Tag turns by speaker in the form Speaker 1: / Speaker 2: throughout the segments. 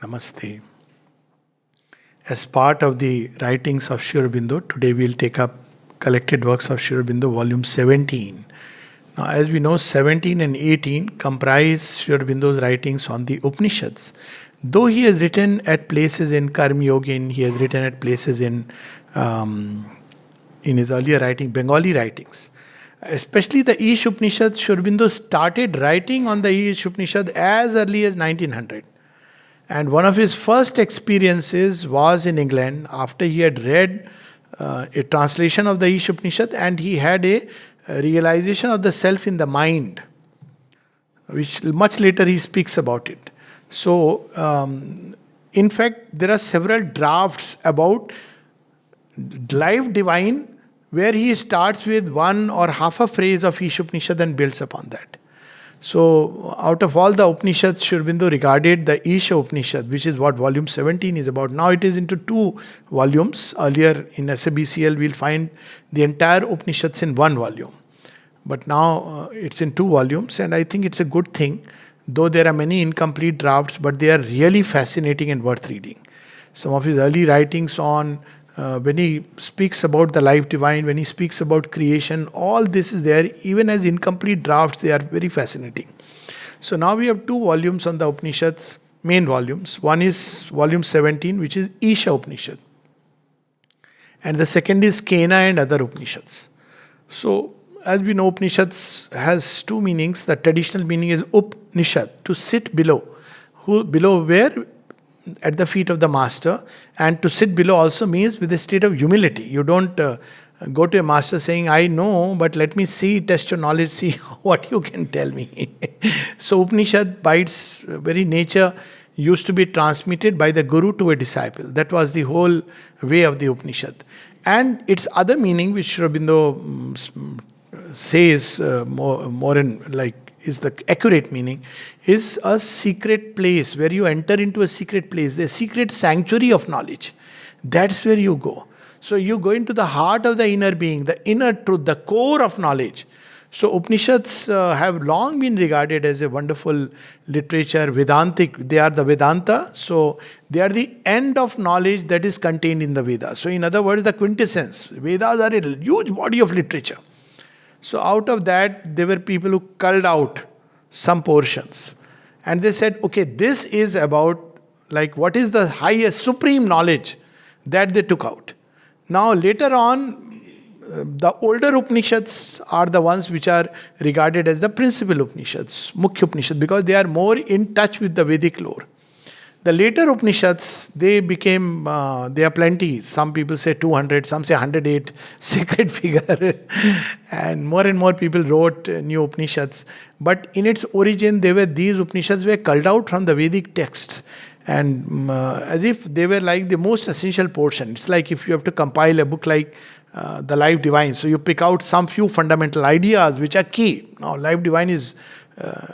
Speaker 1: Namaste. As part of the writings of Sri Aurobindo, today we'll take up Collected Works of Sri Aurobindo, volume 17. Now, as we know, 17 and 18 comprise Sri Aurobindo's writings on the Upanishads. Though he has written at places in Karma Yogin, he has written at places in his earlier writing, Bengali writings. Especially the Isha Upanishad, Sri Aurobindo started writing on the Isha Upanishad as early as 1900. And one of his first experiences was in England after he had read a translation of the Isha Upanishad, and he had a realization of the self in the mind, which much later he speaks about it. So, in fact, there are several drafts about life divine where he starts with one or half a phrase of Isha Upanishad and builds upon that. So, out of all the Upanishads, Sri Aurobindo regarded the Isha Upanishad, which is what volume 17 is about. Now it is into two volumes. Earlier in SABCL, we'll find the entire Upanishads in one volume. But now it's in two volumes, and I think it's a good thing, though there are many incomplete drafts, but they are really fascinating and worth reading. Some of his early writings on when he speaks about the life divine, when he speaks about creation, all this is there. Even as incomplete drafts, they are very fascinating. So now we have two volumes on the Upanishads, main volumes. One is volume 17, which is Isha Upanishad. And the second is Kena and other Upanishads. So, as we know, Upanishads has two meanings. The traditional meaning is Upanishad, to sit below. Below where? At the feet of the master. And to sit below also means with a state of humility. You don't go to a master saying, I know, but let me see, test your knowledge, see what you can tell me. So Upanishad, by its very nature, used to be transmitted by the guru to a disciple. That was the whole way of the Upanishad. And its other meaning, which Sri Aurobindo says more in like is the accurate meaning, is a secret place where you enter into a secret place, the secret sanctuary of knowledge. That's where you go. So you go into the heart of the inner being, the inner truth, the core of knowledge. So Upanishads have long been regarded as a wonderful literature, Vedantic. They are the Vedanta. So they are the end of knowledge that is contained in the Vedas. So in other words, the quintessence. Vedas are a huge body of literature. So out of that, there were people who culled out some portions. And they said, okay, this is about like what is the highest, supreme knowledge that they took out. Now later on, the older Upanishads are the ones which are regarded as the principal Upanishads, Mukhya Upanishads, because they are more in touch with the Vedic lore. The later Upanishads, they became, there are plenty. Some people say 200, some say 108, sacred figure. And more people wrote new Upanishads. But in its origin, these Upanishads were culled out from the Vedic texts. And as if they were like the most essential portion. It's like if you have to compile a book like The Life Divine. So you pick out some few fundamental ideas which are key. Now, Life Divine is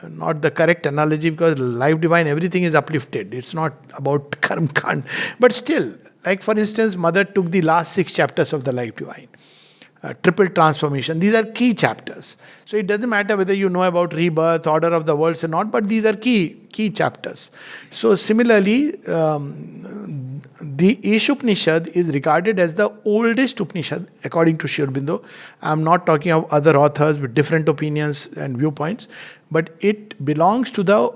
Speaker 1: not the correct analogy because life divine, everything is uplifted. It's not about karma kand. But still, like for instance, Mother took the last 6 chapters of the life divine. Triple transformation. These are key chapters. So it doesn't matter whether you know about rebirth, order of the worlds or not, but these are key chapters. So similarly, the Isha Upanishad is regarded as the oldest Upanishad according to Sri Aurobindo. I am not talking of other authors with different opinions and viewpoints, but it belongs to the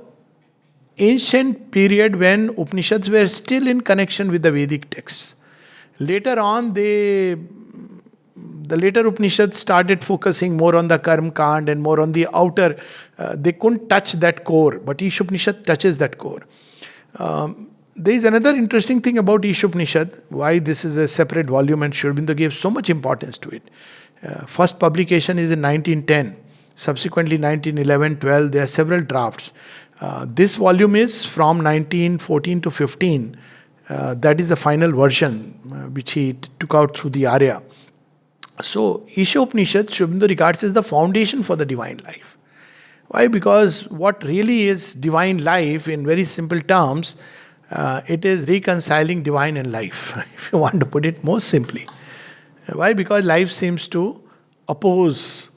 Speaker 1: ancient period when Upanishads were still in connection with the Vedic texts. Later on, the later Upanishads started focusing more on the Karma Kand and more on the outer. They couldn't touch that core, but Isha Upanishad touches that core. There is another interesting thing about Isha Upanishad, why this is a separate volume and Sri Aurobindo gave so much importance to it. First publication is in 1910. Subsequently 1911, 12, there are several drafts. This volume is from 1914 to 15. That is the final version which he took out through the Arya. So, Isha Upanishad, Sri Aurobindo regards as the foundation for the divine life. Why? Because what really is divine life, in very simple terms, it is reconciling divine and life, if you want to put it more simply. Why? Because life seems to oppose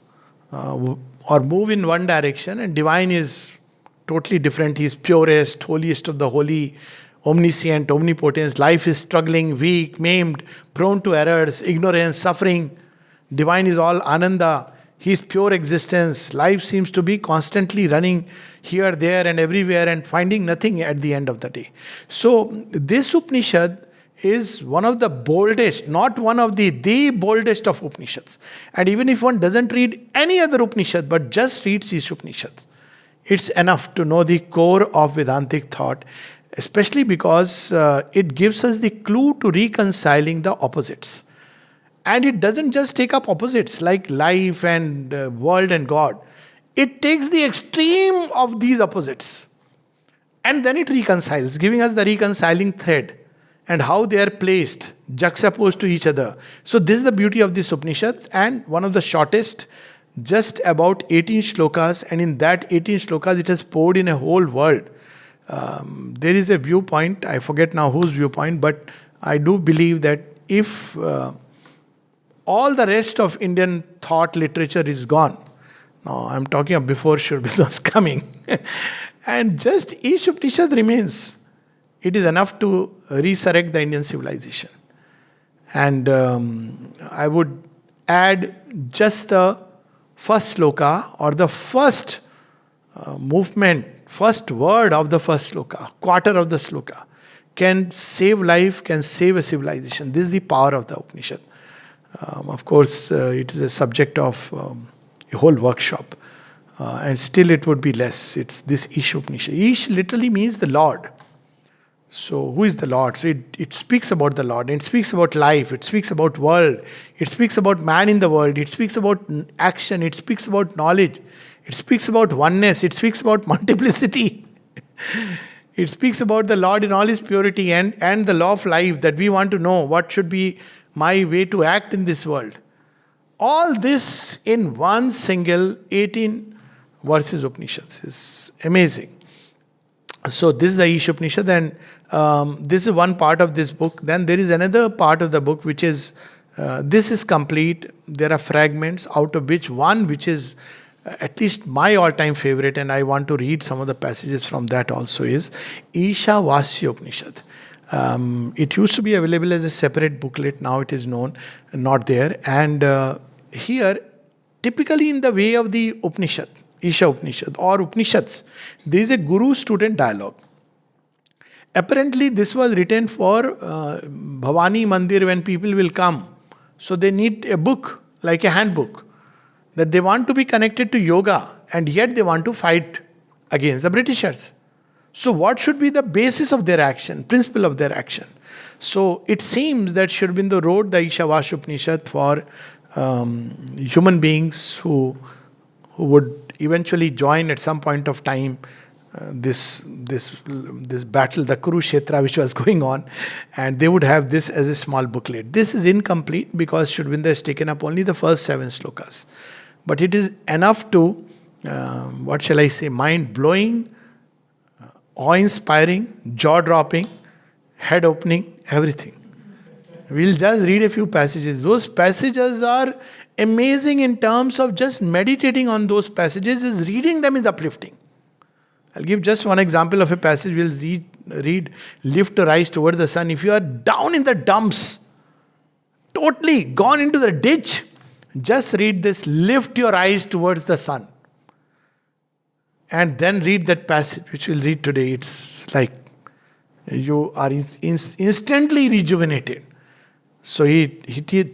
Speaker 1: or move in one direction, and divine is totally different. He is purest, holiest of the holy, omniscient, omnipotence. Life is struggling, weak, maimed, prone to errors, ignorance, suffering. Divine is all Ananda. He is pure existence. Life seems to be constantly running here, there, and everywhere and finding nothing at the end of the day. So, this Upanishad is one of the boldest, not one of the boldest of Upanishads. And even if one doesn't read any other Upanishad but just reads Isha Upanishad, it's enough to know the core of Vedantic thought, especially because it gives us the clue to reconciling the opposites. And it doesn't just take up opposites like life and world and God. It takes the extreme of these opposites and then it reconciles, giving us the reconciling thread and how they are placed, juxtaposed to each other. So this is the beauty of this Upanishad, and one of the shortest, just about 18 shlokas, and in that 18 shlokas it has poured in a whole world. There is a viewpoint, I forget now whose viewpoint, but I do believe that if all the rest of Indian thought literature is gone, now I'm talking of before Sri Aurobindo's coming, and just Isha Upanishad remains, it is enough to resurrect the Indian civilization. And I would add just the first sloka or the first movement, first word of the first sloka, quarter of the sloka, can save life, can save a civilization. This is the power of the Upanishad. Of course, it is a subject of a whole workshop. And still it would be less. It's this Isha Upanishad. Ish literally means the Lord. So, who is the Lord? So, it speaks about the Lord. It speaks about life. It speaks about world. It speaks about man in the world. It speaks about action. It speaks about knowledge. It speaks about oneness. It speaks about multiplicity. It speaks about the Lord in all His purity and the law of life, that we want to know what should be my way to act in this world. All this in one single 18 verses Upanishads is amazing. So this is the Isha Upanishad, and this is one part of this book. Then there is another part of the book which is, this is complete. There are fragments, out of which one which is at least my all-time favorite, and I want to read some of the passages from that also, is Isha Upanishad. It used to be available as a separate booklet. Now it is not there. And here, typically in the way of the Upanishad, Isha Upanishad or Upanishads, there is a guru-student dialogue. Apparently, this was written for Bhavani Mandir when people will come. So they need a book, like a handbook, that they want to be connected to yoga and yet they want to fight against the Britishers. So what should be the basis of their action, principle of their action? So it seems that Sri Aurobindo wrote the Isha Upanishad for human beings who would eventually join at some point of time this battle, the Kurukshetra, which was going on, and they would have this as a small booklet. This is incomplete because Sri Aurobindo has taken up only the first 7 slokas. But it is enough to, what shall I say, mind-blowing, awe-inspiring, jaw-dropping, head-opening, everything. We'll just read a few passages. Those passages are amazing in terms of just meditating on those passages. Is reading them is uplifting. I'll give just one example of a passage. We'll read lift your eyes toward the sun. If you are down in the dumps, totally gone into the ditch, just read this, lift your eyes towards the sun. And then read that passage, which we'll read today. It's like you are instantly rejuvenated. So he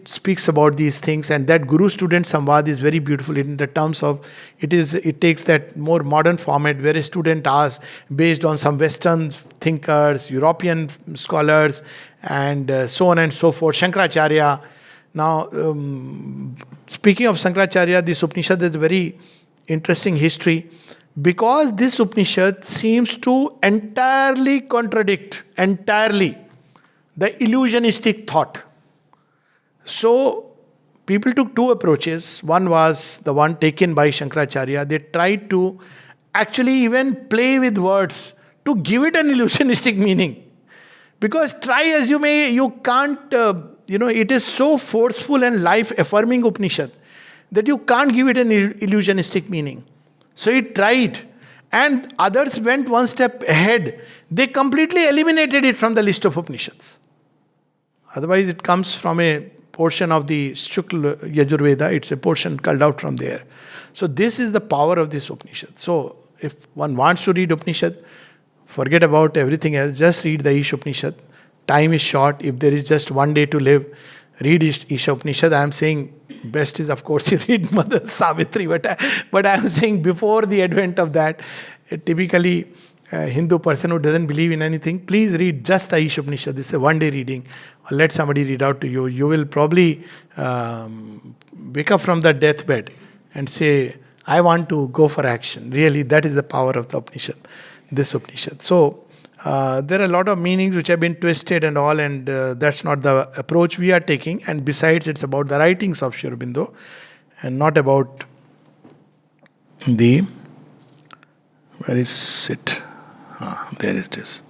Speaker 1: speaks about these things, and that guru-student samvad is very beautiful in the terms of it takes that more modern format where a student asks based on some Western thinkers, European scholars, and so on and so forth. Shankaracharya. Now, speaking of Shankaracharya, this Upanishad is a very interesting history, because this Upanishad seems to entirely contradict the illusionistic thought. So, people took 2 approaches. One was the one taken by Shankaracharya. They tried to actually even play with words to give it an illusionistic meaning. Because try as you may, you can't, it is so forceful and life-affirming Upanishad that you can't give it an illusionistic meaning. So he tried. And others went one step ahead. They completely eliminated it from the list of Upanishads. Otherwise, it comes from a portion of the Shukla Yajurveda. It's a portion culled out from there. So this is the power of this Upanishad. So if one wants to read Upanishad, forget about everything else. Just read the Isha Upanishad. Time is short. If there is just one day to live, read Isha Upanishad. I am saying best is, of course, you read Mother Savitri. But I am saying before the advent of that, typically a Hindu person who doesn't believe in anything, please read just the Isha Upanishad. This is a one-day reading. Or let somebody read out to you. You will probably wake up from the deathbed and say, I want to go for action. Really, that is the power of the Upanishad, this Upanishad. So, there are a lot of meanings which have been twisted and all, and that's not the approach we are taking. And besides, it's about the writings of Sri Aurobindo and not about the... Where is it? There it is.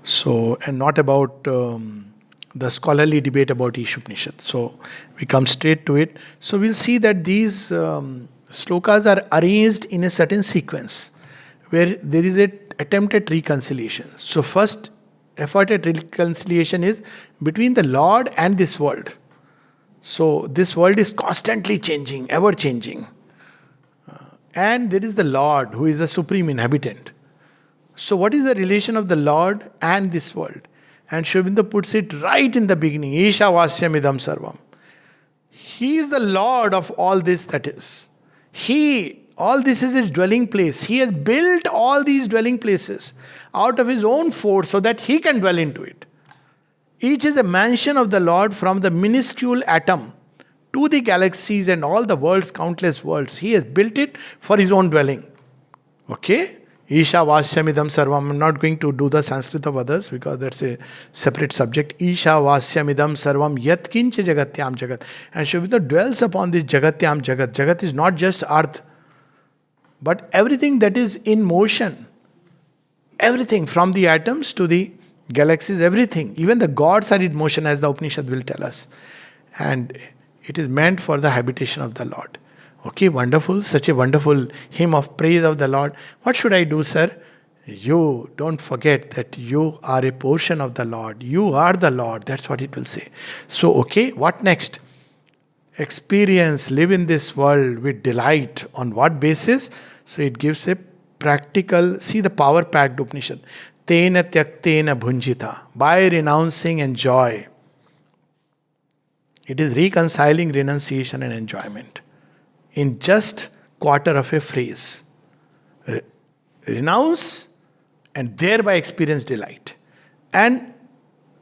Speaker 1: So, and not about the scholarly debate about Isha Upanishad. So, we come straight to it. So, we'll see that these shlokas are arranged in a certain sequence where there is an attempt at reconciliation. So, first effort at reconciliation is between the Lord and this world. So, this world is constantly changing, ever changing. And there is the Lord who is the supreme inhabitant. So, what is the relation of the Lord and this world? And Sri Aurobindo puts it right in the beginning. Isha Vasyamidam Sarvam. He is the Lord of all this that is. All this is his dwelling place. He has built all these dwelling places out of his own force so that he can dwell into it. Each is a mansion of the Lord, from the minuscule atom to the galaxies and all the worlds, countless worlds. He has built it for his own dwelling. Okay? Isha Vasyamidam Sarvam. I'm not going to do the Sanskrit of others because that's a separate subject. Isha Vasyamidam Sarvam Yat Kincha Jagatyam Jagat. And Sri Aurobindo dwells upon this Jagatyam Jagat. Jagat is not just earth, but everything that is in motion. Everything from the atoms to the galaxies, everything. Even the gods are in motion, as the Upanishad will tell us. And it is meant for the habitation of the Lord. Okay, wonderful. Such a wonderful hymn of praise of the Lord. What should I do, sir? You don't forget that you are a portion of the Lord. You are the Lord. That's what it will say. So, okay, what next? Experience, live in this world with delight. On what basis? So it gives a practical, see the power packed Upanishad. Tena tyaktena bhunjita. By renouncing enjoy. It is reconciling renunciation and enjoyment in just quarter of a phrase. Renounce and thereby experience delight. And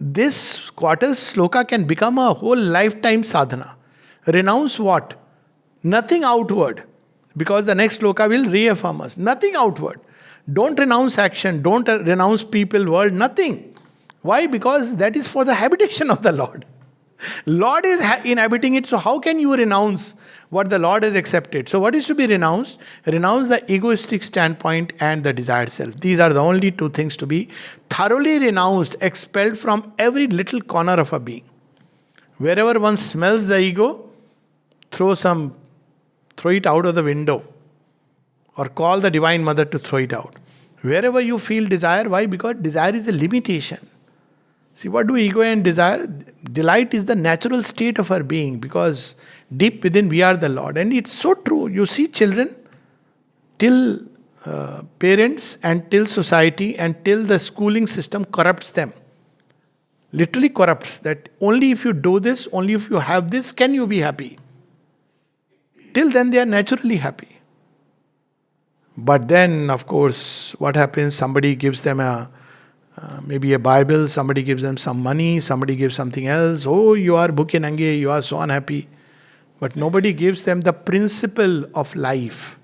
Speaker 1: this quarter's sloka can become a whole lifetime sadhana. Renounce what? Nothing outward. Because the next sloka will reaffirm us. Nothing outward. Don't renounce action. Don't renounce people, world. Nothing. Why? Because that is for the habitation of the Lord. Lord is inhabiting it, so how can you renounce what the Lord has accepted? So what is to be renounced? Renounce the egoistic standpoint and the desired self. These are the only two things to be thoroughly renounced, expelled from every little corner of a being. Wherever one smells the ego, throw it out of the window. Or call the Divine Mother to throw it out. Wherever you feel desire, why? Because desire is a limitation. See, what do ego and desire? Delight is the natural state of our being, because deep within we are the Lord. And it's so true. You see children, till parents and till society and till the schooling system corrupts them. Literally corrupts. That only if you do this, only if you have this, can you be happy. Till then they are naturally happy. But then, of course, what happens? Somebody gives them maybe a Bible, somebody gives them some money, somebody gives something else. Oh, you are bhuke-nange, you are so unhappy. But nobody gives them the principle of life,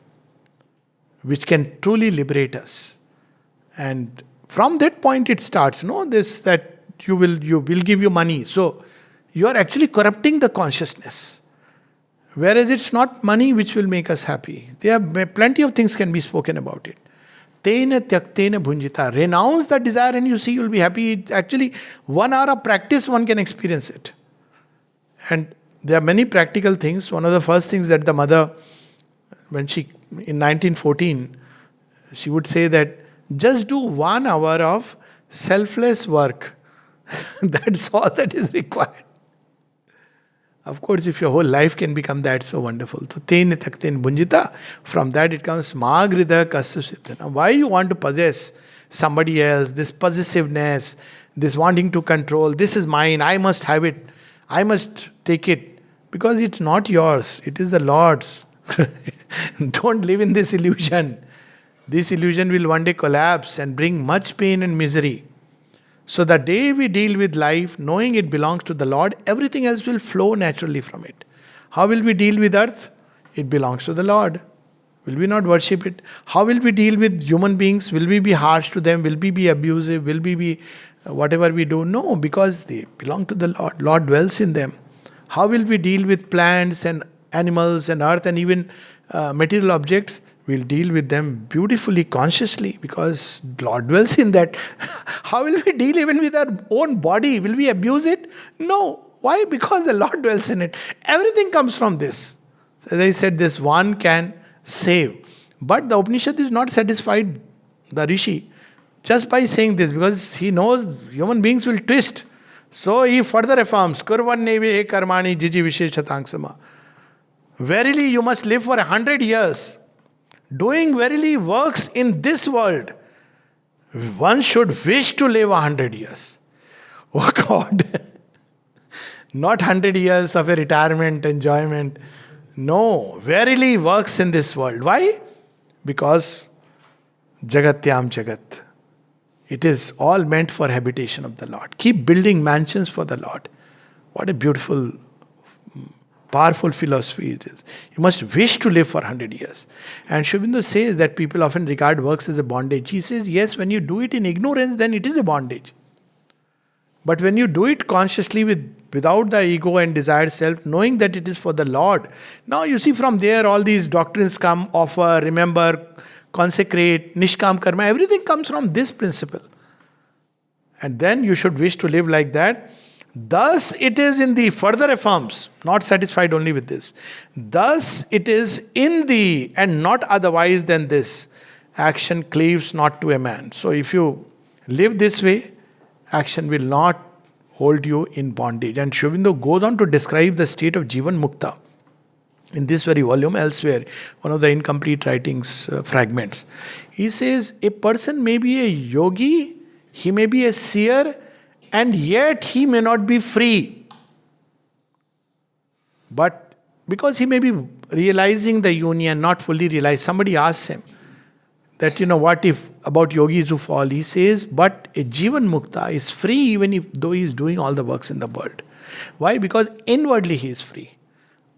Speaker 1: which can truly liberate us. And from that point it starts, that you will give you money. So you are actually corrupting the consciousness. Whereas it's not money which will make us happy. There are plenty of things can be spoken about it. Tena tyaktena bhunjita. Renounce the desire and you see you'll be happy. It's actually 1 hour of practice one can experience it. And there are many practical things. One of the first things that the mother, in 1914, She would say that just do 1 hour of selfless work. That's all that is required. Of course, if your whole life can become that, so wonderful. So, ten takten bunjita. From that it comes magrida kasusita. Now, why you want to possess somebody else? This possessiveness, this wanting to control. This is mine. I must have it. I must take it. Because it's not yours. It is the Lord's. Don't live in this illusion. This illusion will one day collapse and bring much pain and misery. So the day we deal with life, knowing it belongs to the Lord, everything else will flow naturally from it. How will we deal with earth? It belongs to the Lord. Will we not worship it? How will we deal with human beings? Will we be harsh to them? Will we be abusive? Will we be whatever we do? No, because they belong to the Lord. Lord dwells in them. How will we deal with plants and animals and earth and even material objects? We'll deal with them beautifully, consciously, because Lord dwells in that. How will we deal even with our own body? Will we abuse it? No. Why? Because the Lord dwells in it. Everything comes from this. So as I said, this one can save. But the Upanishad is not satisfied, the Rishi, just by saying this, because he knows human beings will twist. So he further affirms, Kurvannevi karmani jiji visheshatangsama. Verily you must live for 100 years. Doing verily works in this world. One should wish to live 100 years. Oh God. Not 100 years of a retirement, enjoyment. No, verily works in this world. Why? Because Jagatyam Jagat. It is all meant for habitation of the Lord. Keep building mansions for the Lord. What a beautiful, powerful philosophy it is. You must wish to live for 100 years. And Sri Aurobindo says that people often regard works as a bondage. He says, yes, when you do it in ignorance, then it is a bondage. But when you do it consciously without the ego and desired self, knowing that it is for the Lord. Now you see from there all these doctrines come, offer, remember, consecrate, nishkam karma, everything comes from this principle. And then you should wish to live like that. Thus it is in the further affirms, not satisfied only with this. Thus it is in the and not otherwise than this. Action cleaves not to a man. So if you live this way, action will not hold you in bondage. And Sri Aurobindo goes on to describe the state of Jivan Mukta in this very volume, elsewhere, one of the incomplete writings fragments. He says, a person may be a yogi, he may be a seer, and yet he may not be free. But because he may be realizing the union, not fully realized, somebody asks him that, what if about yogis who fall? He says, but a Jivan Mukta is free even though he is doing all the works in the world. Why? Because inwardly he is free.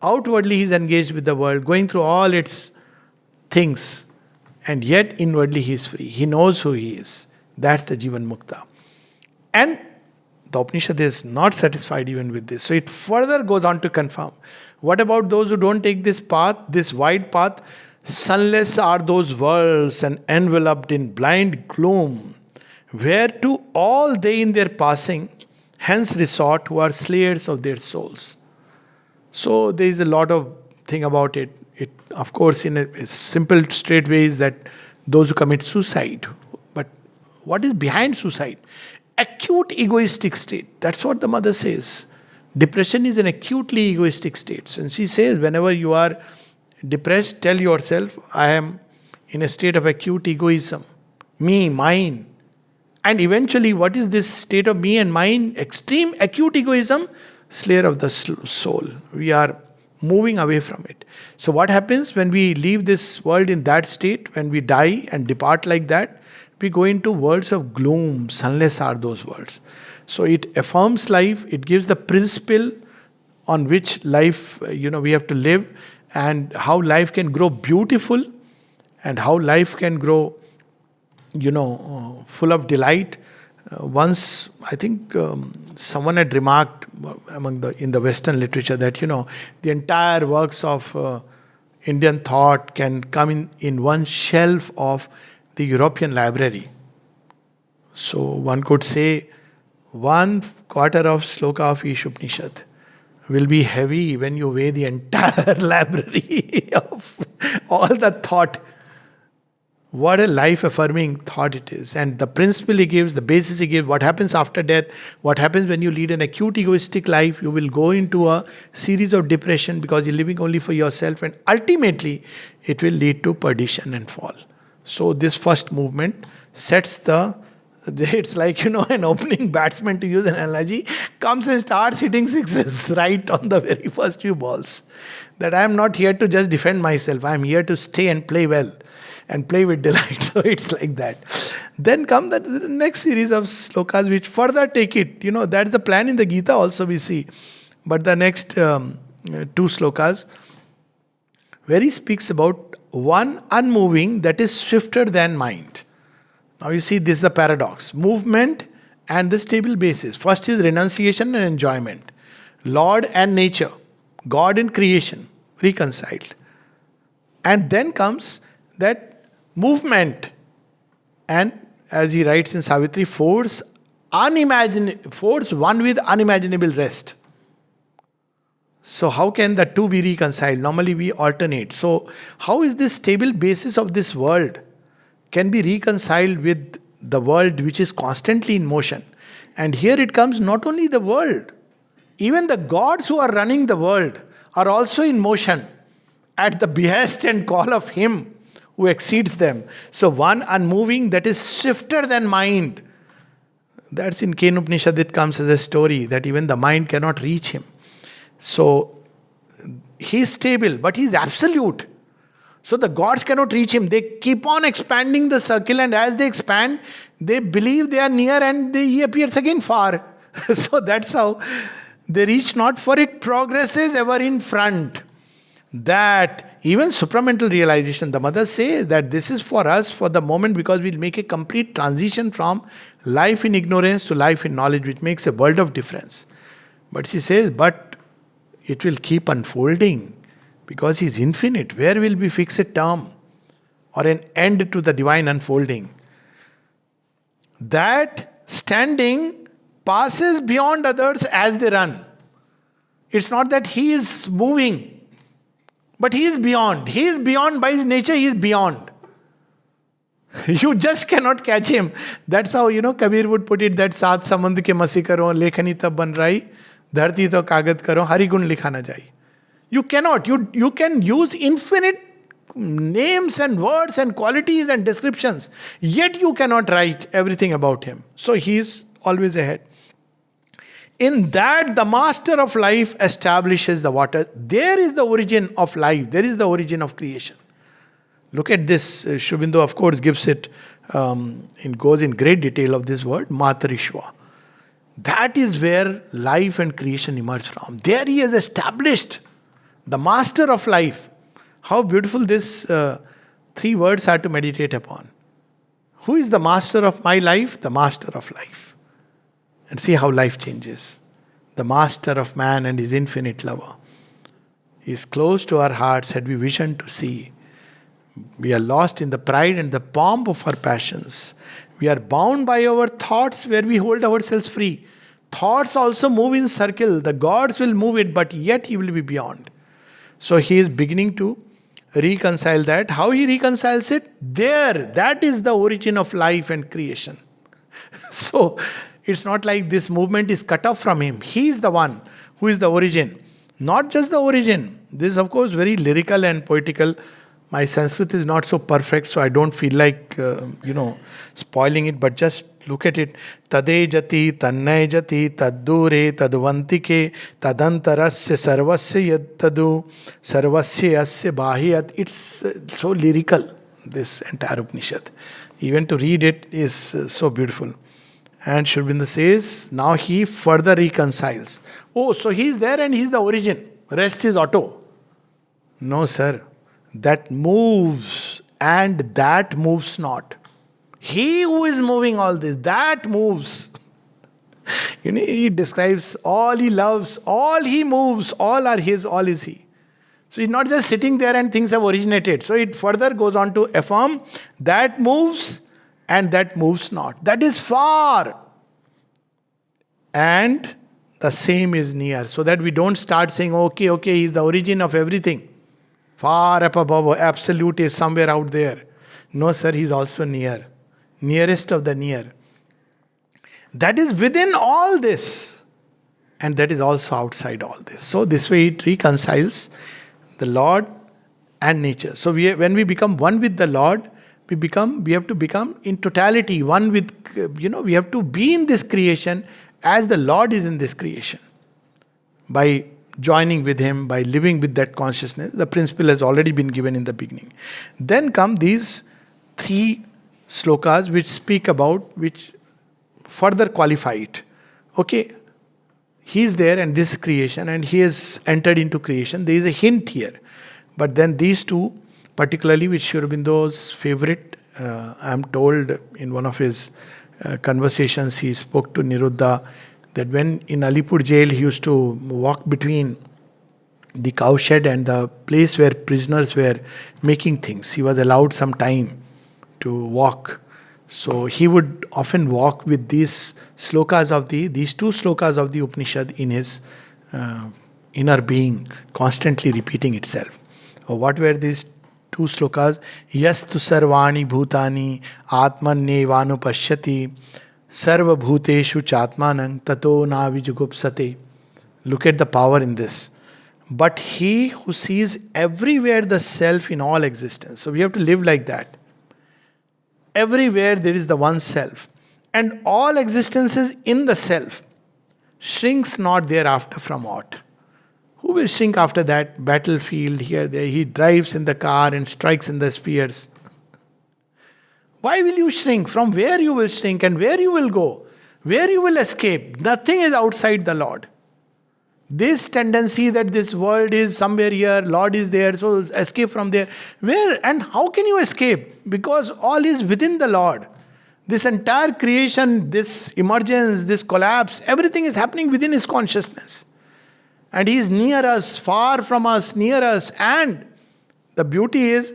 Speaker 1: Outwardly he is engaged with the world, going through all its things, and yet inwardly he is free. He knows who he is. That's the Jivan Mukta. And the Upanishad is not satisfied even with this. So it further goes on to confirm. What about those who don't take this path, this wide path? Sunless are those worlds and enveloped in blind gloom, whereto all they in their passing hence resort who are slayers of their souls. So there is a lot of thing about it. It, of course, in a simple, straight way is that those who commit suicide. But what is behind suicide? Acute egoistic state. That's what the mother says. Depression is an acutely egoistic state. And she says, whenever you are depressed, tell yourself, I am in a state of acute egoism. Me, mine. And eventually, what is this state of me and mine? Extreme acute egoism, slayer of the soul. We are moving away from it. So what happens when we leave this world in that state, when we die and depart like that? We go into worlds of gloom. Sunless are those worlds. So it affirms life. It gives the principle on which life, we have to live, and how life can grow beautiful, and how life can grow, full of delight. Once, I think someone had remarked in the Western literature that, the entire works of Indian thought can come in one shelf of the European library. So one could say 1/4 of shloka of Isha Upanishad will be heavy when you weigh the entire library of all the thought. What a life-affirming thought it is. And the principle he gives, the basis he gives, what happens after death, what happens when you lead an acute egoistic life, you will go into a series of depression because you're living only for yourself, and ultimately it will lead to perdition and fall. So this first movement sets it's like, an opening batsman, to use an analogy, comes and starts hitting sixes right on the very first few balls. That I am not here to just defend myself, I am here to stay and play well and play with delight. So it's like that. Then come the next series of slokas which further take it. That's the plan in the Gita also we see. But the next two slokas, where he speaks about one unmoving that is swifter than mind. Now you see, this is the paradox. Movement and the stable basis. First is renunciation and enjoyment. Lord and nature. God and creation. Reconciled. And then comes that movement. And as he writes in Savitri, force one with unimaginable rest. So how can the two be reconciled? Normally we alternate. So how is this stable basis of this world can be reconciled with the world which is constantly in motion? And here it comes, not only the world, even the gods who are running the world are also in motion at the behest and call of him who exceeds them. So one unmoving that is swifter than mind. That's in Kena Upanishad, it comes as a story that even the mind cannot reach him. So he's stable, but he's absolute. So the gods cannot reach him. They keep on expanding the circle, and as they expand, they believe they are near, and he appears again far. So that's how they reach not, for it progresses ever in front. That even supramental realization, the mothers say that this is for us for the moment, because we'll make a complete transition from life in ignorance to life in knowledge, which makes a world of difference. But she says, but it will keep unfolding because he's infinite. Where will we fix a term or an end to the divine unfolding? That standing passes beyond others as they run. It's not that he is moving, but he is beyond. He is beyond by his nature, he is beyond. You just cannot catch him. That's how, Kabir would put it, that सात समुद्र के मसी करो, लेखनी तब बन रही, धरती तो कागज करो, हरि गुण लिखा ना जाए. You cannot. You can use infinite names and words and qualities and descriptions, yet you cannot write everything about him. So he is always ahead. In that, the master of life establishes the water. There is the origin of life. There is the origin of creation. Look at this. Sri Aurobindo, of course, gives it, goes in great detail of this word, Matarishwa. That is where life and creation emerge from. There he has established the master of life. How beautiful this three words are to meditate upon. Who is the master of my life? The master of life. And see how life changes. The master of man and his infinite lover. He is close to our hearts, had we vision to see. We are lost in the pride and the pomp of our passions. We are bound by our thoughts where we hold ourselves free. Thoughts also move in circle. The gods will move it, but yet he will be beyond. So he is beginning to reconcile that. How he reconciles it? There, that is the origin of life and creation. So it's not like this movement is cut off from him. He is the one who is the origin. Not just the origin. This is of course very lyrical and poetical. My Sanskrit is not so perfect, so I don't feel like, spoiling it, but just look at it. Tade jati, tannay jati, taddure, tadvantike, tadantarasya, sarvasya yad tadu, sarvasya asya bahiyat. It's so lyrical, this entire Upanishad. Even to read it is so beautiful. And Sri Aurobindo says, now he further reconciles. Oh, so he is there and he is the origin. Rest is auto. No, sir. That moves and that moves not. He who is moving all this, that moves. He describes all he loves, all he moves, all are his, all is he. So he's not just sitting there and things have originated. So it further goes on to affirm that moves and that moves not. That is far. And the same is near. So that we don't start saying, okay, he's the origin of everything. Far up above, absolute is somewhere out there. No, sir, He is also near. Nearest of the near. That is within all this. And that is also outside all this. So this way it reconciles the Lord and nature. So when we become one with the Lord, we have to become in totality one with, we have to be in this creation as the Lord is in this creation. By joining with Him, by living with that consciousness, the principle has already been given in the beginning. Then come these 3 shlokas which speak about, which further qualify it. Okay, He is there and this is creation and He has entered into creation. There is a hint here. But then these 2, particularly which Sri Aurobindo's favorite, I am told in one of his conversations, he spoke to Niruddha that when in Alipur jail he used to walk between the cowshed and the place where prisoners were making things. He was allowed some time to walk. So he would often walk with these shlokas of these 2 shlokas of the Upanishad in his inner being, constantly repeating itself. What were these 2 shlokas? Yastu sarvani bhutani atmanyevanu pashyati sarva bhuteshu chatmanang tato navijugupsate. Look at the power in this. But he who sees everywhere the self in all existence. So we have to live like that. Everywhere there is the one self. And all existences in the self. Shrinks not thereafter from aught. Who will shrink after that battlefield here, there? He drives in the car and strikes in the spears. Why will you shrink? From where you will shrink and where you will go? Where you will escape? Nothing is outside the Lord. This tendency that this world is somewhere here, Lord is there, so escape from there. Where and how can you escape? Because all is within the Lord. This entire creation, this emergence, this collapse, everything is happening within His consciousness. And He is near us, far from us, near us. And the beauty is,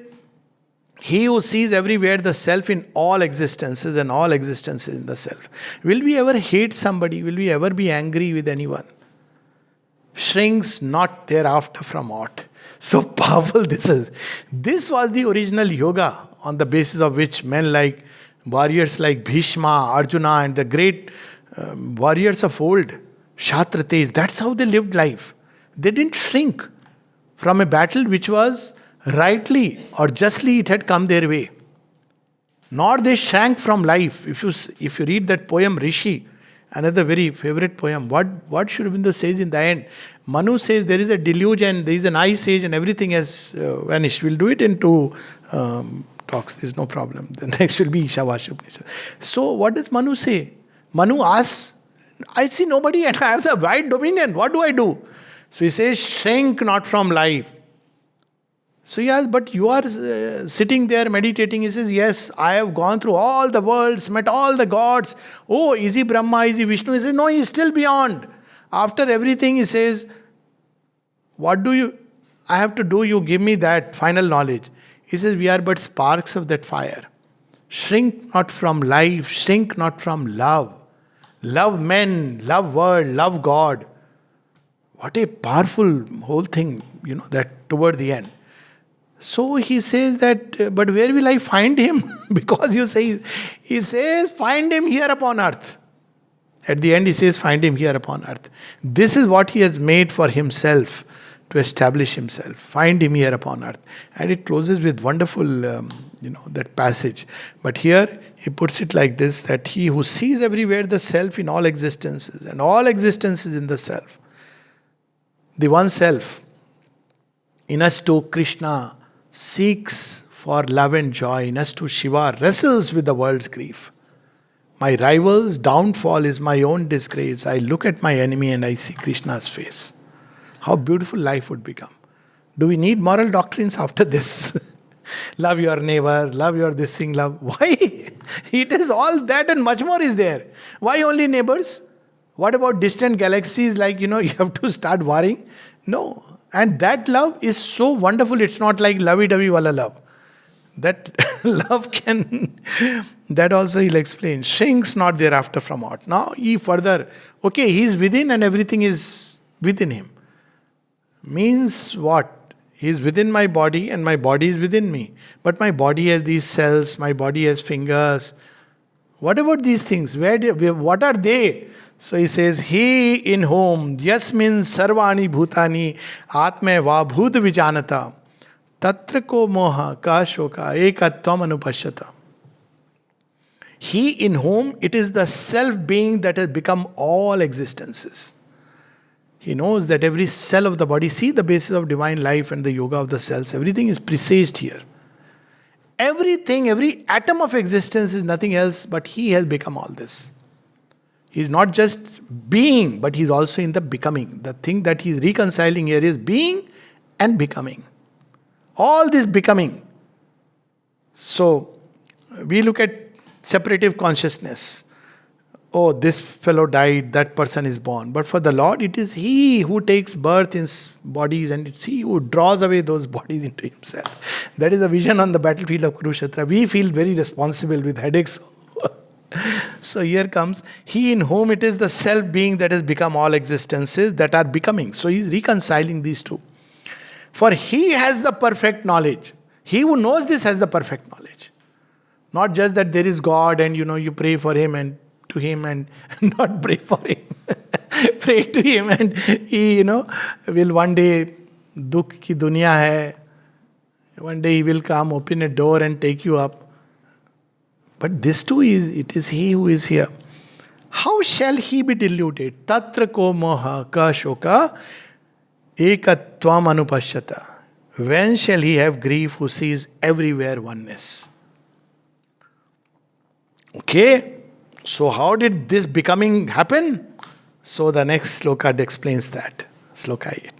Speaker 1: He who sees everywhere the self in all existences and all existences in the self. Will we ever hate somebody? Will we ever be angry with anyone? Shrinks not thereafter from aught. So powerful this is. This was the original yoga on the basis of which men like warriors like Bhishma, Arjuna and the great warriors of old, Kshatrates, that's how they lived life. They didn't shrink from a battle which was rightly or justly it had come their way. Nor they shrank from life. If you read that poem Rishi, another very favorite poem, what Sri Aurobindo says in the end? Manu says there is a deluge and there is an ice age and everything has vanished. We'll do it in 2 talks, there's no problem. The next will be Isha Upanishad. So what does Manu say? Manu asks, I see nobody and I have the wide dominion. What do I do? So he says, shrink not from life. So he asks, but you are sitting there meditating. He says, yes, I have gone through all the worlds, met all the gods. Oh, is he Brahma? Is he Vishnu? He says, no, he is still beyond. After everything, he says, what do I have to do? You give me that final knowledge. He says, we are but sparks of that fire. Shrink not from life, shrink not from love. Love men, love world, love God. What a powerful whole thing, that toward the end. So he says that, but where will I find him? Because he says, find him here upon earth. At the end he says, find him here upon earth. This is what he has made for himself to establish himself. Find him here upon earth. And it closes with wonderful, that passage. But here he puts it like this, that he who sees everywhere the self in all existences and all existences in the self. The one self. In us too, Krishna seeks for love and joy. In us too, Shiva wrestles with the world's grief. My rival's downfall is my own disgrace. I look at my enemy and I see Krishna's face. How beautiful life would become. Do we need moral doctrines after this? Love your neighbor, love your this thing, love. Why? It is all that and much more is there. Why only neighbors? What about distant galaxies you have to start worrying? No. And that love is so wonderful. It's not like lovey-dovey wala love. That love that also he'll explain. Shrinks not thereafter from aught. Now he further, he is within and everything is within him. Means what? He is within my body and my body is within me. But my body has these cells, my body has fingers. What about these things? What are they? So he says, He in whom yasmin sarvani bhutani atme va bhut vijanata tatra ko moha ka shoka ekatvam anupashyata. He in whom it is the self-being that has become all existences. He knows that every cell of the body, see the basis of divine life and the yoga of the cells, everything is presaged here. Everything, every atom of existence is nothing else but he has become all this. He is not just being, but he is also in the becoming. The thing that he is reconciling here is being and becoming. All this becoming. So, we look at separative consciousness. Oh, this fellow died, that person is born. But for the Lord, it is He who takes birth in bodies and it's He who draws away those bodies into Himself. That is a vision on the battlefield of Kurukshetra. We feel very responsible with headaches. So here comes He in whom it is the self-being that has become all existences that are becoming. So He is reconciling these two. For He has the perfect knowledge. He who knows this has the perfect knowledge. Not just that there is God and you pray for Him and to Him and not pray for Him. Pray to Him and He, will one day, dukh ki dunya hai. One day He will come, open a door and take you up. But this too it is He who is here. How shall He be deluded? Tatra ko moha ka shoka ekatvam anupashyata. When shall he have grief who sees everywhere oneness? Okay. So how did this becoming happen? So the next sloka explains that. Sloka 8.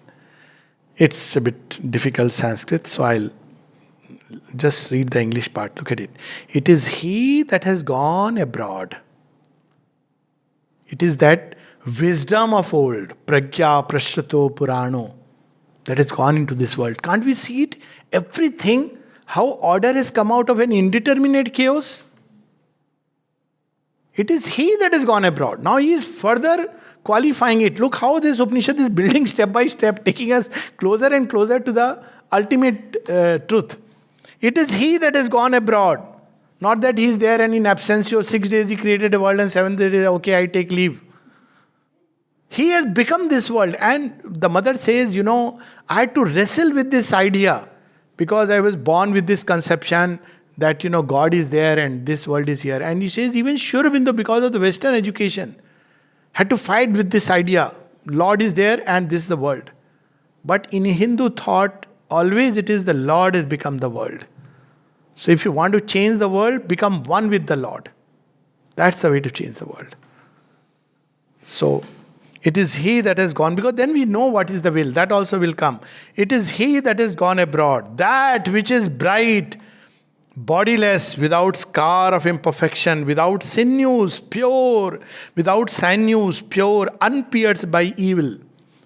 Speaker 1: It's a bit difficult Sanskrit, so I'll just read the English part. Look at it. It is he that has gone abroad. It is that wisdom of old, pragya, prashruto, purano, that has gone into this world. Can't we see it? Everything, how order has come out of an indeterminate chaos. It is he that has gone abroad. Now he is further qualifying it. Look how this Upanishad is building step by step, taking us closer and closer to the ultimate truth. It is he that has gone abroad. Not that he is there and in absentia, 6 days he created a world and 7th day, okay, I take leave. He has become this world. And the mother says, I had to wrestle with this idea because I was born with this conception that, God is there and this world is here. And he says, even Sri Aurobindo, because of the Western education, had to fight with this idea. Lord is there and this is the world. But in Hindu thought, always it is the Lord has become the world. So if you want to change the world, become one with the Lord. That's the way to change the world. So it is he that has gone, because then we know what is the will. That also will come. It is he that has gone abroad. That which is bright, bodiless, without scar of imperfection, without sinews, pure, without sinews, pure, unpierced by evil.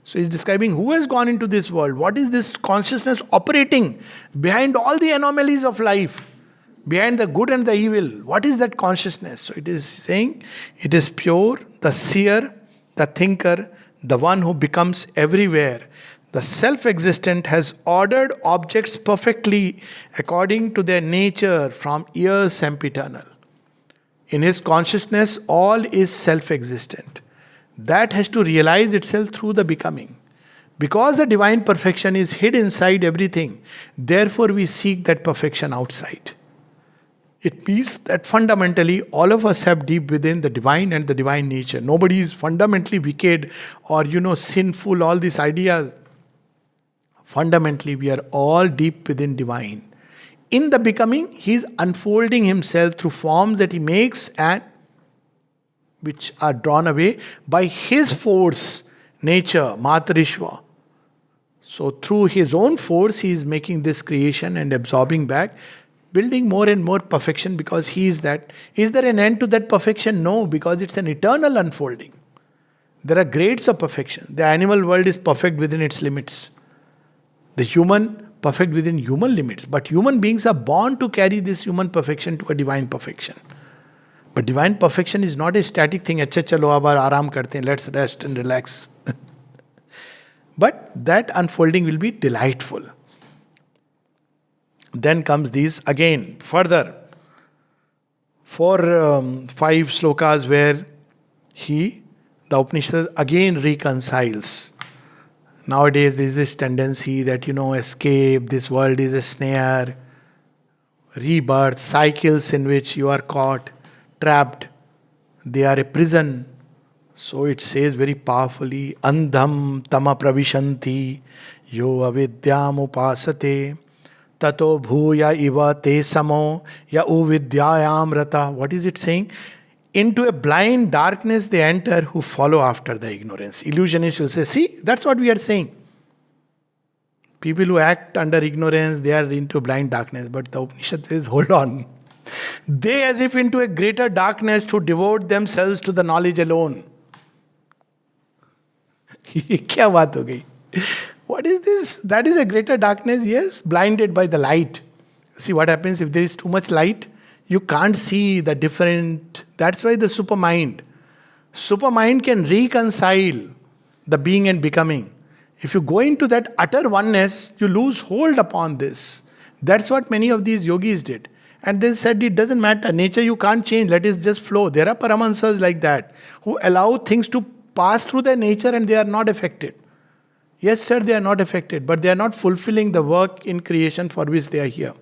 Speaker 1: So he's describing who has gone into this world. What is this consciousness operating behind all the anomalies of life? Behind the good and the evil. What is that consciousness? So it is saying, it is pure, the seer, the thinker, the one who becomes everywhere. The self-existent has ordered objects perfectly according to their nature from years sempiternal. In his consciousness, all is self-existent. That has to realize itself through the becoming. Because the divine perfection is hid inside everything, therefore we seek that perfection outside. It means that fundamentally all of us have deep within the divine and the divine nature. Nobody is fundamentally wicked or sinful, all these ideas. Fundamentally we are all deep within divine. In the becoming, he is unfolding himself through forms that he makes and which are drawn away by his force, nature, Matarishva. So through his own force, he is making this creation and absorbing back, building more and more perfection because he is that. Is there an end to that perfection? No, because it's an eternal unfolding. There are grades of perfection. The animal world is perfect within its limits. The human, perfect within human limits. But human beings are born to carry this human perfection to a divine perfection. But divine perfection is not a static thing. Achha chalo abar aaram karte hain, let's rest and relax. But that unfolding will be delightful. Then comes these again, further, 5 shlokas where the Upanishad again reconciles. Nowadays, there is this tendency that, escape, this world is a snare, rebirth, cycles in which you are caught, trapped, they are a prison. So it says very powerfully, Andham tama pravishanti yo avidyam upasate tato bhuya iva te samo ya uvidyayam rata. What is it saying? Into a blind darkness they enter who follow after the ignorance. Illusionists will say, see, that's what we are saying. People who act under ignorance, they are into blind darkness. But the Upanishad says, hold on. They as if into a greater darkness to devote themselves to the knowledge alone. Kya baat ho gayi? What is this? That is a greater darkness, yes, blinded by the light. See what happens if there is too much light? You can't see the different. That's why the supermind can reconcile the being and becoming. If you go into that utter oneness, you lose hold upon this. That's what many of these yogis did. And they said it doesn't matter. Nature you can't change. Let it just flow. There are paramahansas like that who allow things to pass through their nature and they are not affected. Yes, sir, they are not affected, but they are not fulfilling the work in creation for which they are here.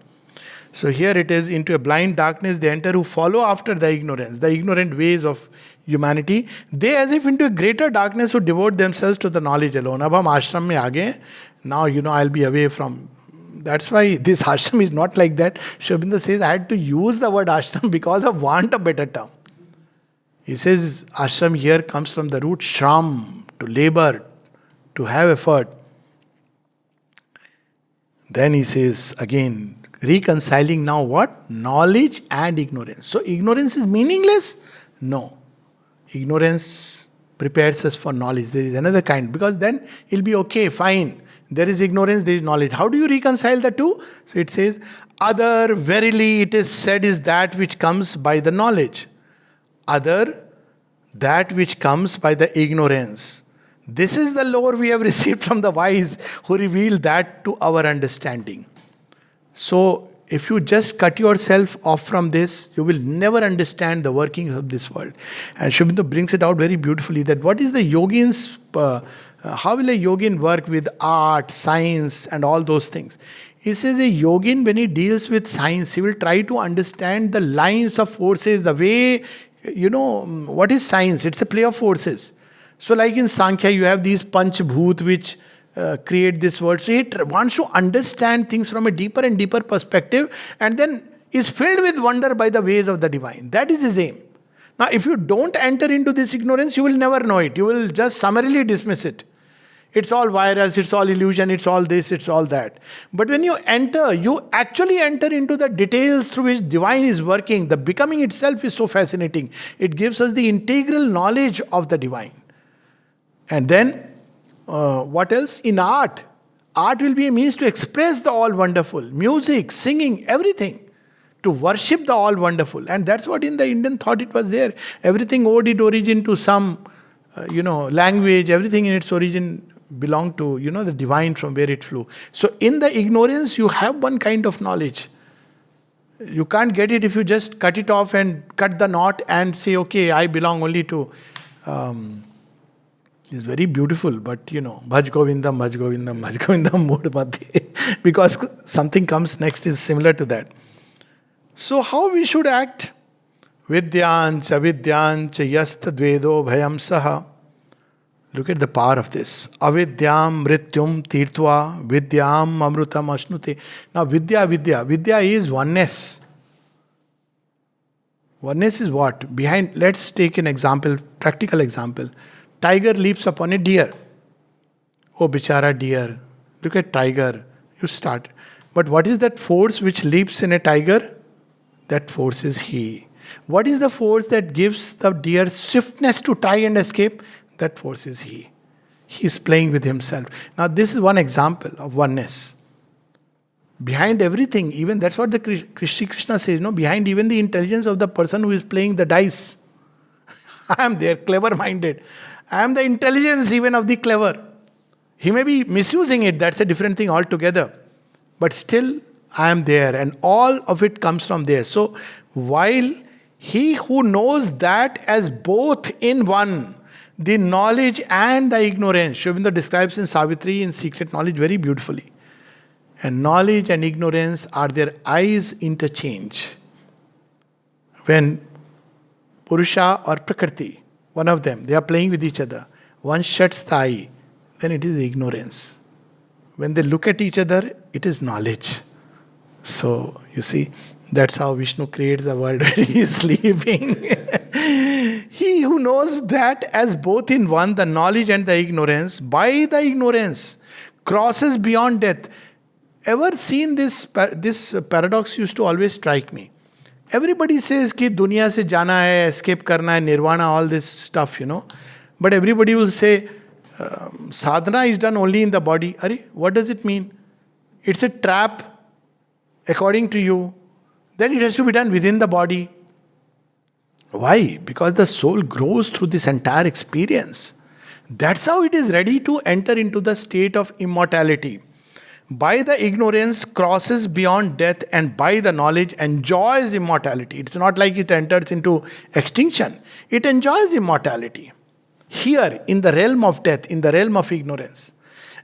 Speaker 1: So here it is, into a blind darkness they enter who follow after the ignorance, the ignorant ways of humanity. They as if into a greater darkness who devote themselves to the knowledge alone. Ab hum ashram mein aa gaye. Now, I'll be away from. That's why this ashram is not like that. Sri Aurobindo says, I had to use the word ashram because I want a better term. He says, ashram here comes from the root shram, to labor, to have effort. Then he says, again, reconciling now what? Knowledge and ignorance. So ignorance is meaningless? No. Ignorance prepares us for knowledge. There is another kind. Because then it'll be okay, fine. There is ignorance, there is knowledge. How do you reconcile the two? So it says, other, verily it is said, is that which comes by the knowledge. Other, that which comes by the ignorance. This is the lore we have received from the wise who reveal that to our understanding. So, if you just cut yourself off from this, you will never understand the workings of this world. And Sri Aurobindo brings it out very beautifully that what is the yogin's, how will a yogin work with art, science and all those things? He says a yogin, when he deals with science, he will try to understand the lines of forces, the way, what is science? It's a play of forces. So like in Sankhya, you have these Panch Bhoot which create this world. So he wants to understand things from a deeper and deeper perspective and then is filled with wonder by the ways of the divine. That is his aim. Now, if you don't enter into this ignorance, you will never know it. You will just summarily dismiss it. It's all virus, it's all illusion, it's all this, it's all that. But when you enter, you actually enter into the details through which divine is working. The becoming itself is so fascinating. It gives us the integral knowledge of the divine. And then, what else? In art. Art will be a means to express the all-wonderful. Music, singing, everything. To worship the all-wonderful. And that's what in the Indian thought it was there. Everything owed its origin to some, language. Everything in its origin belonged to, the divine from where it flew. So in the ignorance, you have one kind of knowledge. You can't get it if you just cut it off and cut the knot and say, okay, I belong only to... It's very beautiful, but Bhaj Govindam, Bhaj Govindam, Bhaj Govindam mood madhye. Because something comes next is similar to that. So how we should act? Vidyancha vidyancha yasta dvedo bhayam saha. Look at the power of this. Avidyam mrityum tirtva vidyam amrutam ashnute. Now Vidya is oneness. Oneness is what? Let's take an example, practical example. Tiger leaps upon a deer. Oh, bichara deer. Look at tiger. You start. But what is that force which leaps in a tiger? That force is he. What is the force that gives the deer swiftness to try and escape? That force is he. He is playing with himself. Now, this is one example of oneness. Behind everything, even that's what the Sri Krishna says, behind even the intelligence of the person who is playing the dice. I am there, clever-minded. I am the intelligence even of the clever. He may be misusing it, that's a different thing altogether. But still, I am there, and all of it comes from there. So, while he who knows that as both in one, the knowledge and the ignorance, Sri Aurobindo describes in Savitri in Secret Knowledge very beautifully. And knowledge and ignorance are their eyes interchange. When Purusha or Prakriti, one of them, they are playing with each other, one shuts the eye, then it is ignorance. When they look at each other, it is knowledge. So, you see, that's how Vishnu creates the world when he is sleeping. He who knows that as both in one, the knowledge and the ignorance, by the ignorance, crosses beyond death. Ever seen this? This paradox used to always strike me. Everybody says कि दुनिया से जाना है, escape करना है, nirvana, all this stuff, But everybody will say, sadhana is done only in the body. Are, what does it mean? It's a trap. According to you, then it has to be done within the body. Why? Because the soul grows through this entire experience. That's how it is ready to enter into the state of immortality. By the ignorance crosses beyond death, and by the knowledge enjoys immortality. It's not like it enters into extinction. It enjoys immortality. Here, in the realm of death, in the realm of ignorance.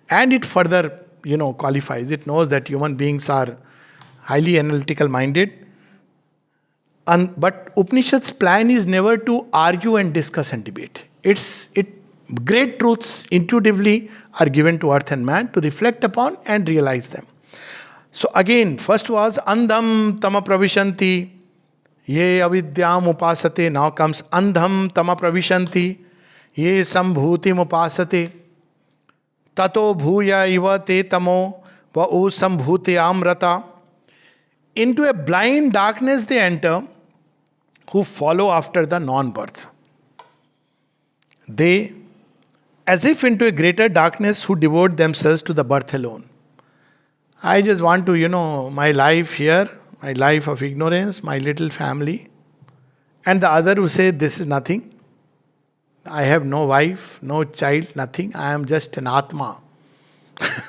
Speaker 1: And it further, qualifies. It knows that human beings are highly analytical minded. But Upanishad's plan is never to argue and discuss and debate. Great truths intuitively are given to earth and man to reflect upon and realize them. So again, first was Andham Tama Pravishanti, Ye Avidyam Upasate. Now comes Andham Tama Pravishanti, Ye Sambhutim Upasate, Tato Bhuya Iva Te Tamo, Va O Sambhuti Amrata. Into a blind darkness they enter, who follow after the non-birth. They, as if into a greater darkness, who devote themselves to the birth alone. I just want to, my life here, my life of ignorance, my little family. And the other who say, this is nothing. I have no wife, no child, nothing. I am just an Atma.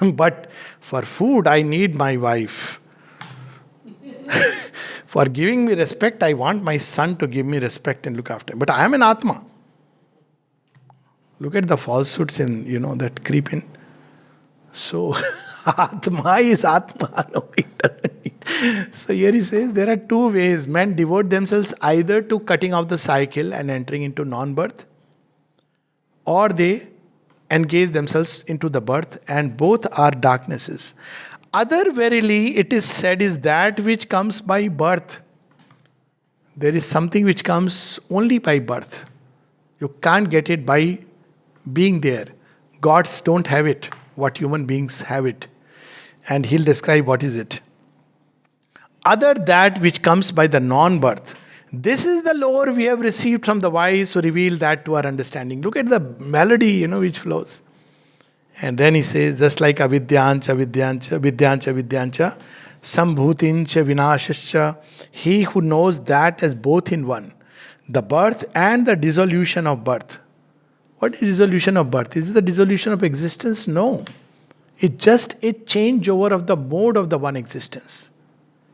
Speaker 1: But for food, I need my wife. For giving me respect, I want my son to give me respect and look after him. But I am an Atma. Look at the falsehoods that creep in. So, Atma is Atma. No, it doesn't need. So here he says there are two ways. Men devote themselves either to cutting off the cycle and entering into non-birth, or they engage themselves into the birth, and both are darknesses. Other, verily, it is said, is that which comes by birth. There is something which comes only by birth. You can't get it by being there. Gods don't have it, what human beings have it. And he'll describe what is it. Other, that which comes by the non-birth. This is the lore we have received from the wise who reveal that to our understanding. Look at the melody, which flows. And then he says, just like avidyancha, vidyancha, sambhutincha, vinashascha, he who knows that as both in one, the birth and the dissolution of birth. What is dissolution of birth? Is it the dissolution of existence? No. It's just a changeover of the mode of the one existence.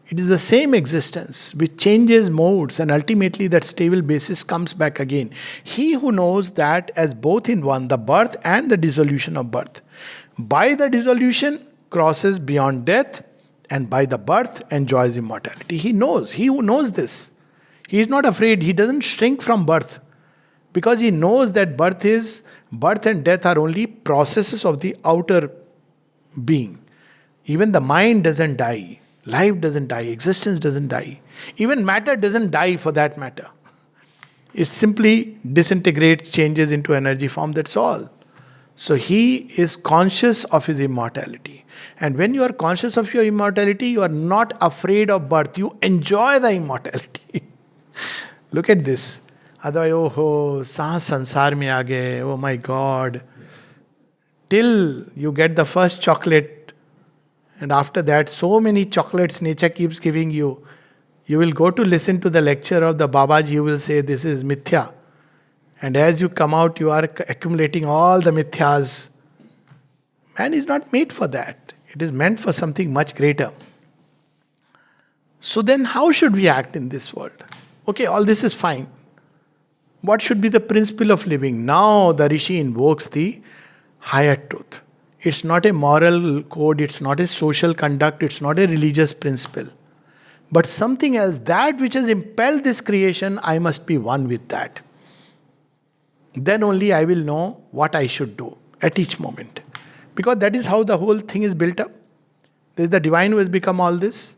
Speaker 1: It is the same existence which changes modes, and ultimately that stable basis comes back again. He who knows that as both in one, the birth and the dissolution of birth. By the dissolution crosses beyond death, and by the birth enjoys immortality. He knows. He who knows this. He is not afraid. He doesn't shrink from birth. Because he knows that birth and death are only processes of the outer being. Even the mind doesn't die. Life doesn't die, existence doesn't die. Even matter doesn't die for that matter. It simply disintegrates, changes into energy form, that's all. So he is conscious of his immortality. And when you are conscious of your immortality, you are not afraid of birth. You enjoy the immortality. Look at this. Otherwise, oh, sansar mein aa gaye, oh my God. Till you get the first chocolate, and after that, so many chocolates nature keeps giving you. You will go to listen to the lecture of the Babaji, you will say, this is mithya. And as you come out, you are accumulating all the mithyas. Man is not made for that. It is meant for something much greater. So then how should we act in this world? Okay, all this is fine. What should be the principle of living? Now the Rishi invokes the higher truth. It's not a moral code, it's not a social conduct, it's not a religious principle. But something else, that which has impelled this creation, I must be one with that. Then only I will know what I should do at each moment. Because that is how the whole thing is built up. There is the divine who has become all this.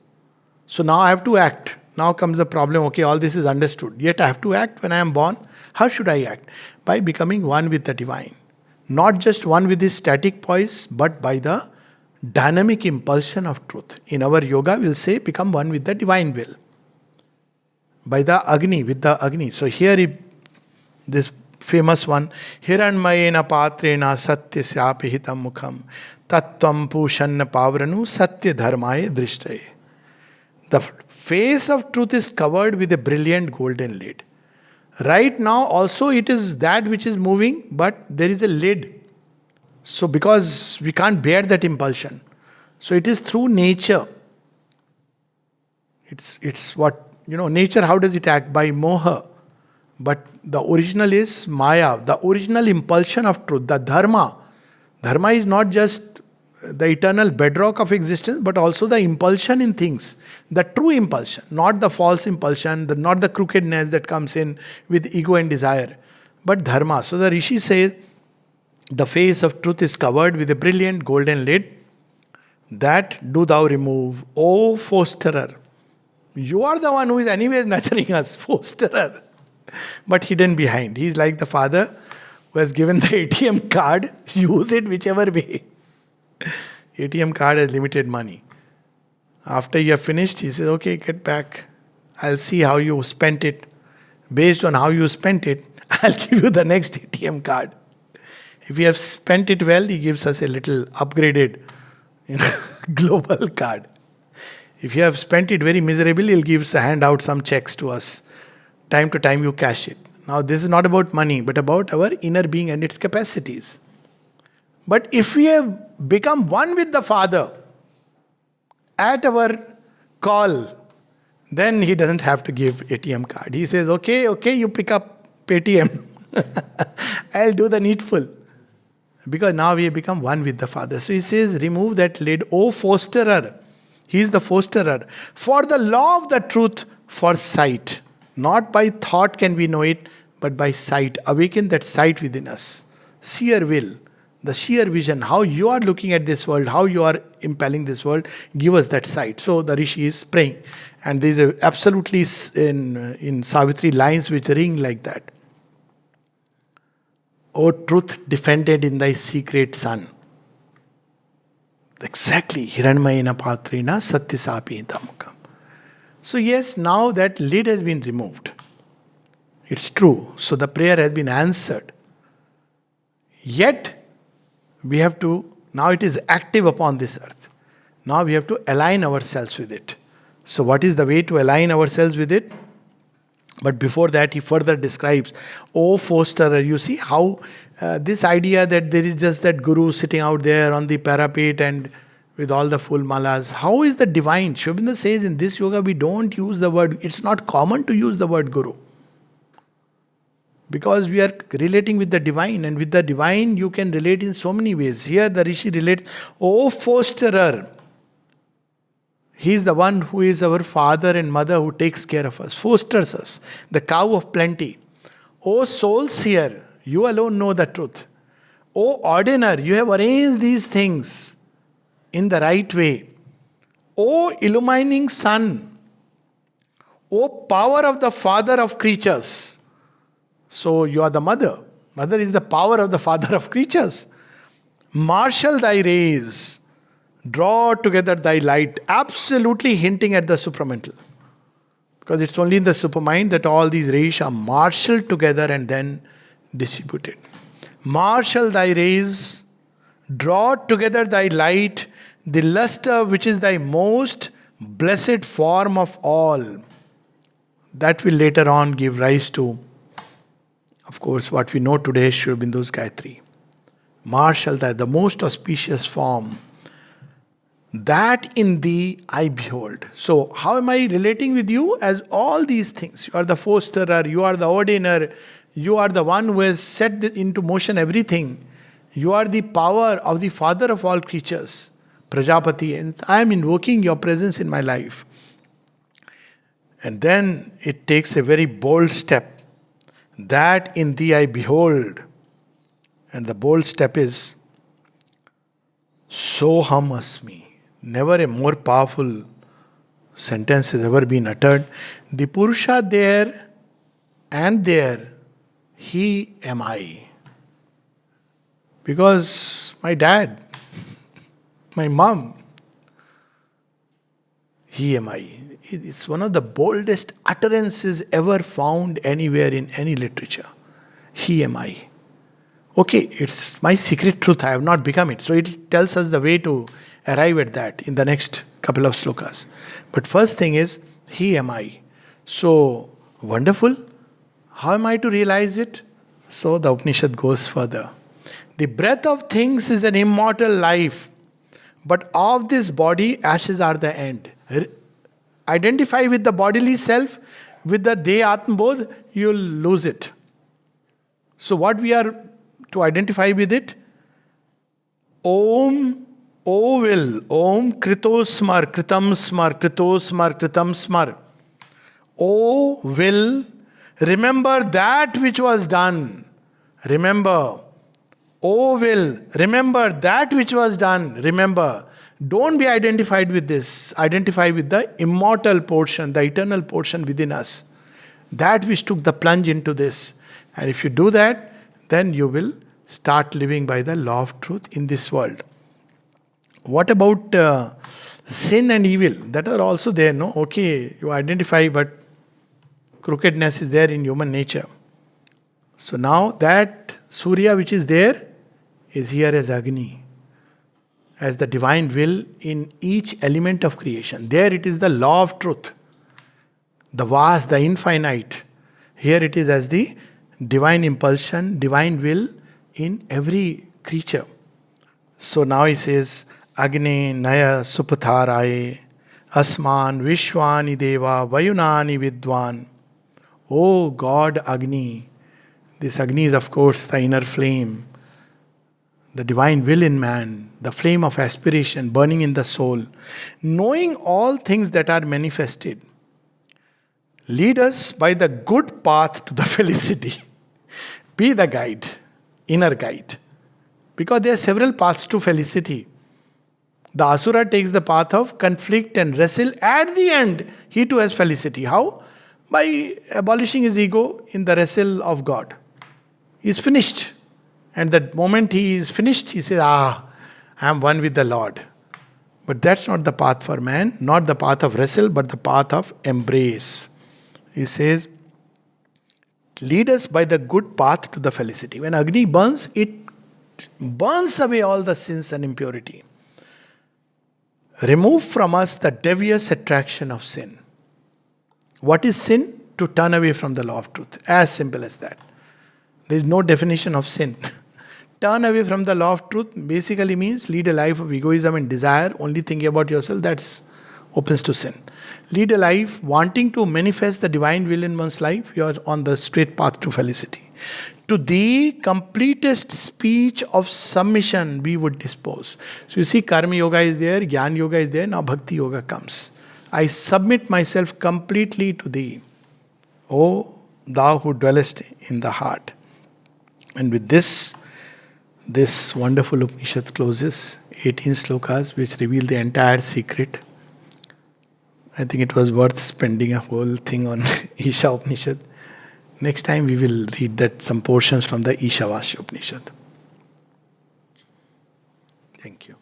Speaker 1: So now I have to act. Now comes the problem, okay, all this is understood. Yet I have to act when I am born. How should I act? By becoming one with the divine. Not just one with his static poise, but by the dynamic impulsion of truth. In our yoga, we'll say, become one with the divine will. By the Agni, with the Agni. So here, this famous one, Hiranmayena patrena satya syapihitam mukham tattvam pushanna pavranu satya dharmaye drishtaye. The face of truth is covered with a brilliant golden lid. Right now also it is that which is moving, but there is a lid. So because we can't bear that impulsion. So it is through nature. It's what, nature, how does it act? By moha. But the original is maya, the original impulsion of truth, the dharma. Dharma is not just the eternal bedrock of existence, but also the impulsion in things. The true impulsion, not the false impulsion, not the crookedness that comes in with ego and desire, but dharma. So the Rishi says, the face of truth is covered with a brilliant golden lid. That do thou remove, O fosterer. You are the one who is anyways nurturing us, fosterer. But hidden behind. He is like the father who has given the ATM card, use it whichever way. ATM card has limited money. After you have finished, he says, okay, get back. I'll see how you spent it. Based on how you spent it, I'll give you the next ATM card. If you have spent it well, he gives us a little upgraded global card. If you have spent it very miserably, he'll hand out some checks to us. Time to time you cash it. Now this is not about money, but about our inner being and its capacities. But if we have become one with the Father at our call, then he doesn't have to give ATM card. He says, okay, you pick up ATM. I'll do the needful. Because now we have become one with the Father. So he says, remove that lid, O fosterer. He is the fosterer. For the law of the truth, for sight. Not by thought can we know it, but by sight. Awaken that sight within us. Seer will. The sheer vision, how you are looking at this world, how you are impelling this world, give us that sight. So the Rishi is praying. And there is absolutely in Savitri lines which ring like that. O truth defended in thy secret sun. Exactly. Hiranmayena patrena satya sapidamukam. So yes, now that lid has been removed. It's true. So the prayer has been answered. Yet, we have to, now it is active upon this earth. Now we have to align ourselves with it. So what is the way to align ourselves with it? But before that, he further describes, O fosterer, you see how this idea that there is just that guru sitting out there on the parapet and with all the full malas, how is the divine? Sri Aurobindo says in this yoga, we don't use the word, it's not common to use the word guru. Because we are relating with the divine, and with the divine you can relate in so many ways. Here the Rishi relates, O fosterer. He is the one who is our father and mother who takes care of us, fosters us, the cow of plenty. O soul seer, you alone know the truth. O ordiner, you have arranged these things in the right way. O illumining sun, O power of the father of creatures. So you are the mother. Mother is the power of the father of creatures. Marshal thy rays. Draw together thy light. Absolutely hinting at the supramental. Because it's only in the supermind that all these rays are marshaled together and then distributed. Marshal thy rays. Draw together thy light. The luster which is thy most blessed form of all. That will later on give rise to, of course, what we know today is Sri Aurobindo's Gayatri. Marshal thy, the most auspicious form. That in thee I behold. So, how am I relating with you? As all these things. You are the fosterer, you are the ordainer, you are the one who has set into motion everything. You are the power of the father of all creatures, Prajapati, and I am invoking your presence in my life. And then it takes a very bold step. That in thee I behold. And the bold step is Soham Asmi. Never a more powerful sentence has ever been uttered. The Purusha there and there, he am I. Because my dad, my mom, he am I. It's one of the boldest utterances ever found anywhere in any literature. He am I. Okay, it's my secret truth. I have not become it. So it tells us the way to arrive at that in the next couple of slokas. But first thing is, he am I. So wonderful. How am I to realize it? So the Upanishad goes further. The breath of things is an immortal life, but of this body, ashes are the end. Identify with the bodily self, with the De Atmabodh, you'll lose it. So what we are to identify with it? Om, O will, Om Kritosmar, Kritam Smar, Kritosmar, Kritam Smar. O will, remember that which was done. Remember. O will, remember that which was done. Remember. Don't be identified with this. Identify with the immortal portion, the eternal portion within us. That which took the plunge into this. And if you do that, then you will start living by the law of truth in this world. What about sin and evil? That are also there, no? Okay, you identify, but crookedness is there in human nature. So now that Surya which is there is here as Agni, as the divine will in each element of creation. There it is the law of truth, the vast, the infinite. Here it is as the divine impulsion, divine will in every creature. So now he says, Agni Naya Supatharaye Asman Vishwani Deva Vayunani Vidwan. O God Agni. This Agni is of course the inner flame, the divine will in man, the flame of aspiration burning in the soul, knowing all things that are manifested. Lead us by the good path to the felicity. Be the guide, inner guide. Because there are several paths to felicity. The Asura takes the path of conflict and wrestle. At the end, he too has felicity. How? By abolishing his ego in the wrestle of God. He is finished. And the moment he is finished, he says, I am one with the Lord. But that's not the path for man, not the path of wrestle, but the path of embrace. He says, lead us by the good path to the felicity. When Agni burns, it burns away all the sins and impurity. Remove from us the devious attraction of sin. What is sin? To turn away from the law of truth. As simple as that. There is no definition of sin. Turn away from the law of truth basically means lead a life of egoism and desire, only thinking about yourself. That's opens to sin. Lead a life wanting to manifest the divine will in one's life. You are on the straight path to felicity. To the completest speech of submission we would dispose. So you see, Karma Yoga is there, Jnana Yoga is there, now Bhakti Yoga comes. I submit myself completely to thee, O thou who dwellest in the heart. And with this wonderful Upanishad closes, 18 slokas which reveal the entire secret. I think it was worth spending a whole thing on Isha Upanishad. Next time we will read that some portions from the Isha Upanishad. Thank you.